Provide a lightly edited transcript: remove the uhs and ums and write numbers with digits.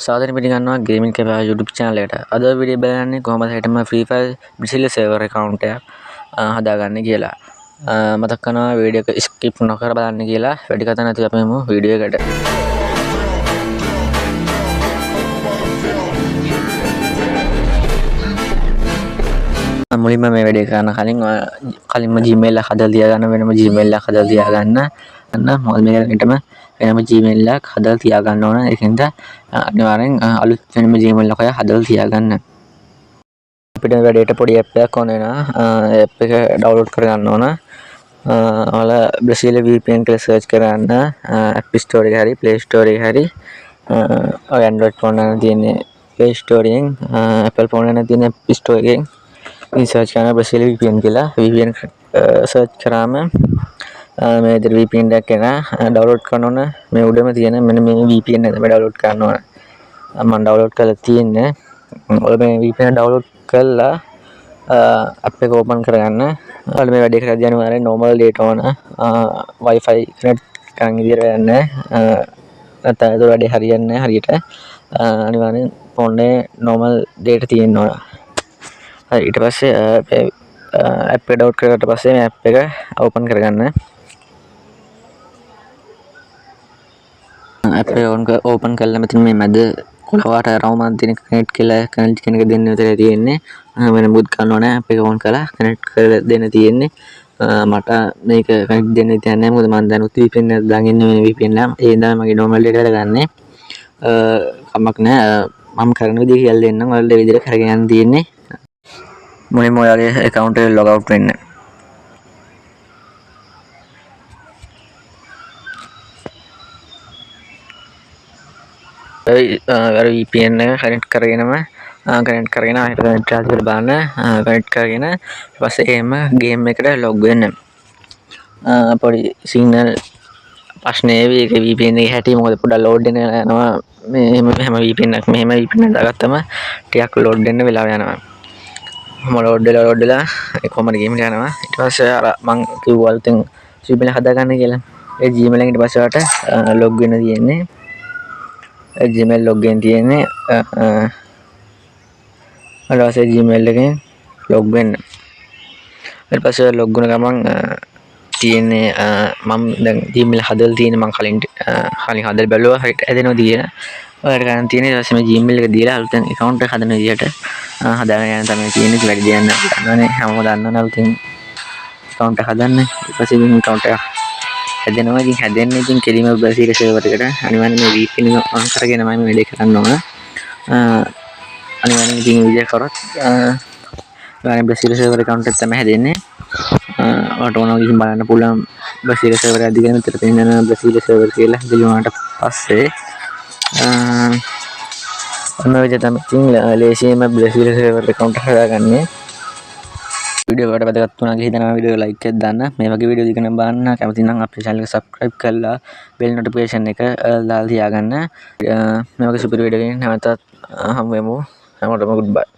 සාදරයෙන් පිළිගන්නවා gaming කැපා YouTube channel එකට. අද වීඩියෝ බලන්නේ කොහොමද හිටම Free Fire Brazil server account එකක් හදාගන්නේ කියලා. මතක් කරනවා වීඩියෝ එක skip නොකර බලන්න කියලා. වැඩි කතා නැතුව අපි යමු වීඩියෝ එකට. මුලින්ම මේ වැඩේ කරන්න කලින්ම Gmail එක හදලා තියාගන්න වෙනම Gmail එකක් හදලා තියාගන්න. මොකද මේකටම වෙනම Gmail එකක් හදලා තියාගන්න ඕන. ඒකෙන්ද අනිවාර්යෙන් අලුත් වෙනම Gmail එකක් හදලා තියාගන්න. අපිට වැඩේට පොඩි app එකක් ඕන වෙනවා. app එක download කරගන්න ඕන. ඔයාලා Brazil VPN කියලා search කරන්න App Store එකේ හරි Play Store එකේ හරි ඔය Android phone එකේ තියෙන Play Store එකෙන් Apple phone එකේ තියෙන App Store එකෙන් ඉතින් search කරන Brazil VPN කියලා VPN search කරාම මේ විදිහට VPN එකක් එන download කරන්න ඕන. මේ උඩම තියෙන මෙන්න මේ VPN එක තමයි download කරන්න ඕන. මම download කරලා තියෙන්නේ. ඔය මේ VPN download කරලා app එක open කරගන්න. ඔයාලා මේ වැඩේ කරද්දී අනිවාර්යෙන් normal data ඕන. Wi-Fi connect කරන් ඉදිරියට යන්නේ. නැත්නම් ඒක වැඩේ හරියන්නේ නැහැ හරියට. අනිවාර්යෙන් phone එකේ normal data තියෙන්න ඕන. හරි ඊට පස්සේ app එක download කරගත්ත පස්සේ මේ app එක open කරගන්න. app එක open කරලා මෙතන මේ මැද කොළවට රවුමක් තියෙන connect කියලා connect කියන එක දෙන්න විතරයි තියෙන්නේ. වෙන මුත් ගන්න ඕනේ app එක on කරලා connect කරලා දෙන්න තියෙන්නේ. මට මේක connect දෙන්න තියන්නේ නැහැ මොකද මම දැනුත් VPN එක දාගෙන ඉන්නේ මේ VPN එක. ඒ ඉඳන් මගේ normal data එක ගන්නෙ. කමක් නැහැ. මම කරන විදිහ කියලා දෙන්නම්. ඔයාලා මේ විදිහට කරගෙන යන්න තියෙන්නේ. මුලින්ම ඔයාගේ account එක log out වෙන්න. VPN එක connect කරගෙන ආයෙත් transfer බලන්න connect කරගෙන ඊට පස්සේ එහෙම game එකට log වෙන්න. පොඩි signal ප්‍රශ්නේ ඒක VPN එකේ හැටි මොකද පොඩ්ඩක් load වෙන යනවා මේ හැම VPN එකක් මෙහෙම VPN එක දාගත්තම ටිකක් load වෙන්න වෙලාව යනවා. load වෙලා කොහමද game එක යනවා. ඊට පස්සේ අර මං කිව්වා අලුතෙන් Gmail එක හදාගන්න කියලා. ඒ Gmail එකෙන් ඊට පස්සේ ඔයාලට log වෙන්න තියෙන්නේ. Gmail login තියෙන්නේ ඊට පස්සේ Gmail එකෙන් log වෙන්න. ඊට පස්සේ log වුණ ගමන් තියෙන්නේ මම දැන් Gmail හදලා තියෙන්නේ මම කලින් හදලා බැලුවා හරියට හැදෙනවා තියෙන. ඔයාලට ගන්න තියෙන්නේ ඊට පස්සේ මේ Gmail එක දීලා අලුතෙන් account එක හදන විදිහට හදාගෙන යන තමයි තියෙන්නේ. වැඩි දෙයක් නෑ. දන්නවනේ හැමෝම දන්නවනේ අලුතෙන් account එක හදන්න. ඊට පස්සේ මේ account එක හැදෙනවා. ඉතින් හැදෙන්නේ ඉතින් කෙලිම Brazil server එකට අනිවාර්යෙන් මේ VPN එක on කරගෙන මම මේ වැඩේ කරන්න ඕන. අනිවාර්යෙන් ඉතින් මේ විදිහට කරොත් ගානේ Brazil server account එක තමයි හැදෙන්නේ. ඔයාලට ඕනවා ගිහින් බලන්න පුළුවන් Brazil server එක දිගට මෙතන තියෙන Brazil server කියලා දිනුවාට පස්සේ ඔන්න ඔය විදිහට තමයි ඉතින් ලේසියෙන්ම Brazil server account එක හදාගන්නේ. වීඩියෝ එකට වැදගත් වුණා කියලා හිතනවා වීඩියෝ ලයික් එකක් දාන්න. මේ වගේ වීඩියෝ දිගටම බලන්න කැමති නම් අපේ channel එක subscribe කරලා bell notification එක දාලා තියාගන්න. මේ වගේ සුපිරි වීඩියෝ එකකින් නැවතත් හමු වෙමු. හැමෝටම goodbye.